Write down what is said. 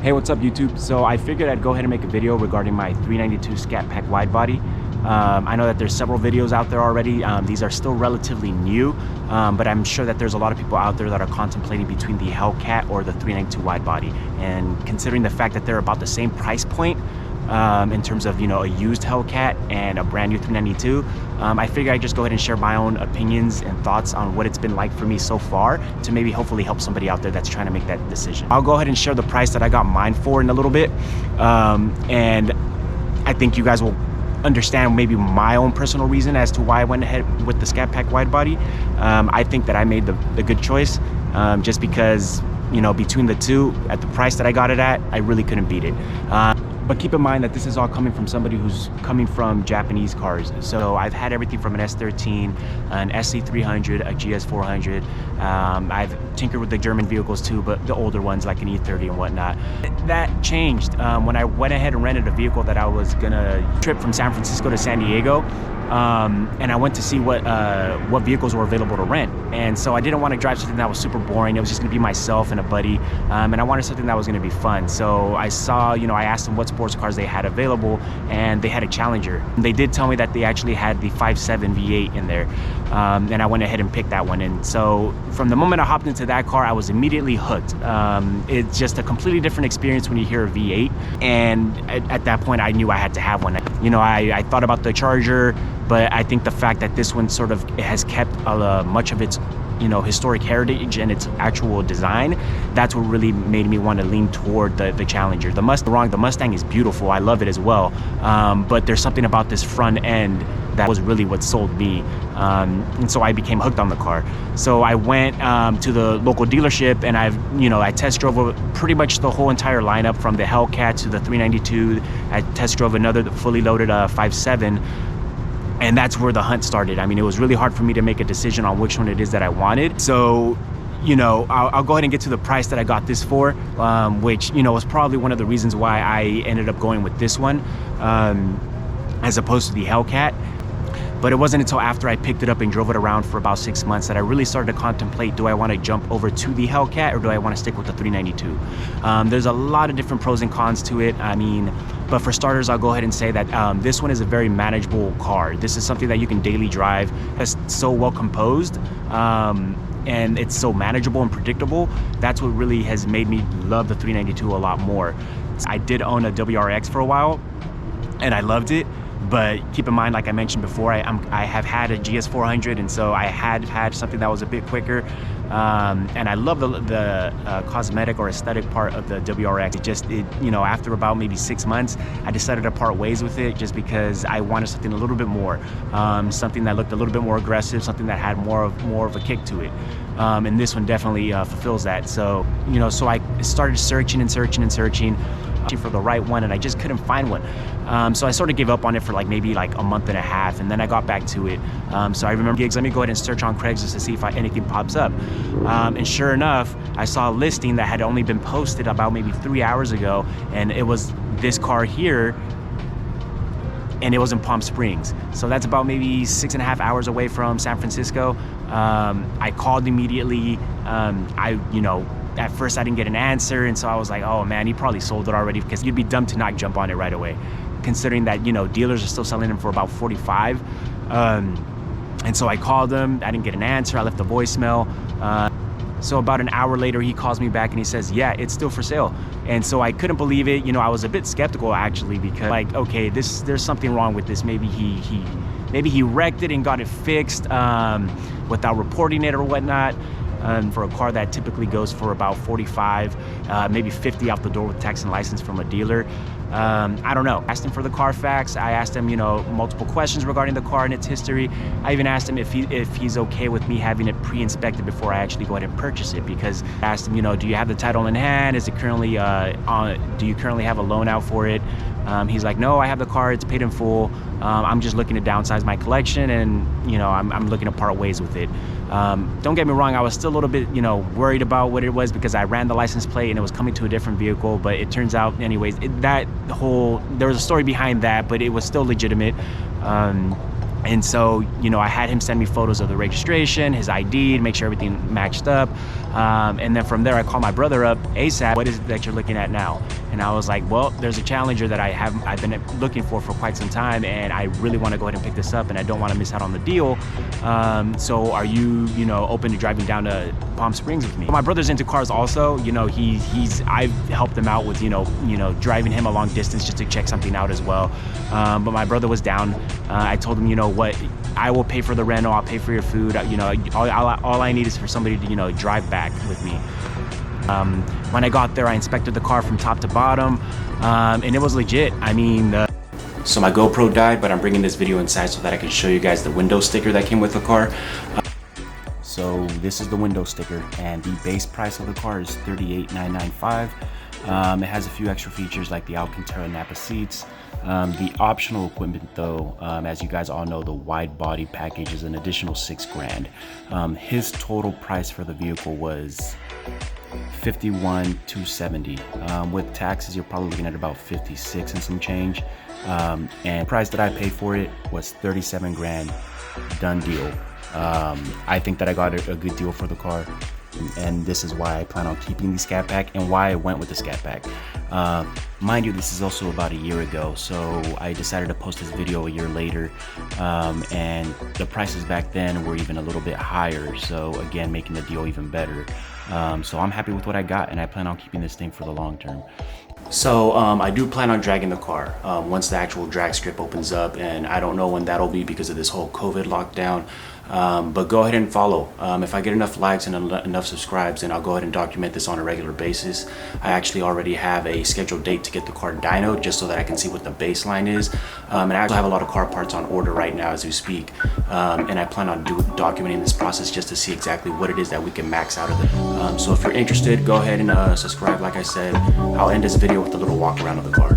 Hey, what's up YouTube? So I figured I'd go ahead and make a video regarding my 392 Scatpack wide body. I know that there's several videos out there already. These are still relatively new, but I'm sure that there's a lot of people out there that are contemplating between the Hellcat or the 392 wide body. And considering the fact that they're about the same price point in terms of, a used Hellcat and a brand new 392, I figured I'd just go ahead and share my own opinions and thoughts on what it's been like for me so far to maybe hopefully help somebody out there that's trying to make that decision. I'll go ahead and share the price that I got mine for in a little bit, and I think you guys will understand maybe my own personal reason as to why I went ahead with the Scatpack wide body. I think that I made the good choice, just because between the two at the price that I got it at, I really couldn't beat it. But keep in mind that this is all coming from somebody who's coming from Japanese cars. So I've had everything from an S13, an SC300, a GS400. I've tinkered with the German vehicles too, but the older ones like an E30 and whatnot. That changed when I went ahead and rented a vehicle that I was gonna trip from San Francisco to San Diego. And I went to see what vehicles were available to rent. And so I didn't want to drive something that was super boring. It was just going to be myself and a buddy. And I wanted something that was going to be fun. So I saw, I asked them what sports cars they had available, and they had a Challenger. They did tell me that they actually had the 5.7 V8 in there. And I went ahead and picked that one. And so from the moment I hopped into that car, I was immediately hooked. It's just a completely different experience when you hear a V8. And at that point, I knew I had to have one. I thought about the Charger, but I think the fact that this one sort of has kept much of its historic heritage and its actual design, that's what really made me want to lean toward the Challenger. The Mustang is beautiful, I love it as well, but there's something about this front end that was really what sold me, and so I became hooked on the car. So I went to the local dealership, and I test drove pretty much the whole entire lineup, from the Hellcat to the 392. I test drove another fully loaded 5.7. And that's where the hunt started. I mean, it was really hard for me to make a decision on which one it is that I wanted. So, I'll go ahead and get to the price that I got this for, which, was probably one of the reasons why I ended up going with this one, as opposed to the Hellcat. But it wasn't until after I picked it up and drove it around for about 6 months that I really started to contemplate, do I want to jump over to the Hellcat or do I want to stick with the 392? There's a lot of different pros and cons to it. But for starters, I'll go ahead and say that this one is a very manageable car. This is something that you can daily drive. It's so well composed, and it's so manageable and predictable. That's what really has made me love the 392 a lot more. I did own a WRX for a while, and I loved it. But keep in mind, like I mentioned before, I have had a GS400, and so I had something that was a bit quicker. And I love the cosmetic or aesthetic part of the WRX. After about maybe 6 months, I decided to part ways with it, just because I wanted something a little bit more, something that looked a little bit more aggressive, something that had more of a kick to it. And this one definitely fulfills that. So, so I started searching for the right one, and I just couldn't find one. So I sort of gave up on it for maybe a month and a half, and then I got back to it. So I remember gigs, let me go ahead and search on Craigslist to see if anything pops up. And sure enough, I saw a listing that had only been posted about maybe 3 hours ago, and it was this car here, and it was in Palm Springs. So that's about maybe 6.5 hours away from San Francisco. I called immediately. At first I didn't get an answer, and so I was like, oh man, he probably sold it already, because you'd be dumb to not jump on it right away, considering that dealers are still selling them for about 45. And so I called him, I didn't get an answer, I left a voicemail. So about an hour later, he calls me back and he says, yeah, it's still for sale. And so I couldn't believe it. I was a bit skeptical actually, because okay, there's something wrong with this. Maybe he wrecked it and got it fixed without reporting it or whatnot. For a car that typically goes for about 45, maybe 50 out the door with tax and license from a dealer. I don't know. I asked him for the Carfax. I asked him, multiple questions regarding the car and its history. I even asked him if he's okay with me having it pre-inspected before I actually go ahead and purchase it, because I asked him, do you have the title in hand? Is it currently do you currently have a loan out for it? He's like, no, I have the car, it's paid in full. I'm just looking to downsize my collection, and I'm looking to part ways with it. Don't get me wrong, I was still a little bit worried about what it was, because I ran the license plate and it was coming to a different vehicle. But it turns out anyways, there was a story behind that, but it was still legitimate. And so, I had him send me photos of the registration, his ID, to make sure everything matched up. And then from there, I called my brother up ASAP. What is it that you're looking at now? And I was like, well, there's a Challenger that I've been looking for quite some time, and I really want to go ahead and pick this up, and I don't want to miss out on the deal. So are you open to driving down to Palm Springs with me? My brother's into cars also. I've helped him out with driving him a long distance just to check something out as well. But my brother was down. I told him, what, I will pay for the rental, I'll pay for your food. All I need is for somebody to drive back with me. When I got there, I inspected the car from top to bottom, and it was legit. I mean, so my GoPro died, but I'm bringing this video inside so that I can show you guys the window sticker that came with the car. So this is the window sticker, and the base price of the car is $38,995. It has a few extra features like the Alcantara Napa seats. The optional equipment though, as you guys all know, the wide body package is an additional $6,000. His total price for the vehicle was $51,270. With taxes, you're probably looking at about $56 and some change. And the price that I paid for it was $37,000. Done deal. I think that I got a good deal for the car, and this is why I plan on keeping the Scat Pack and why I went with the Scat Pack. Mind you, this is also about a year ago, so I decided to post this video a year later, and the prices back then were even a little bit higher, so again, making the deal even better. So I'm happy with what I got, and I plan on keeping this thing for the long term. So I do plan on dragging the car once the actual drag strip opens up, and I don't know when that'll be because of this whole COVID lockdown. But go ahead and follow. If I get enough likes and enough subscribes, then I'll go ahead and document this on a regular basis. I actually already have a scheduled date to get the car dynoed just so that I can see what the baseline is. And I also have a lot of car parts on order right now as we speak. And I plan on documenting this process just to see exactly what it is that we can max out of it. So if you're interested, go ahead and subscribe. Like I said, I'll end this video with a little walk around of the car.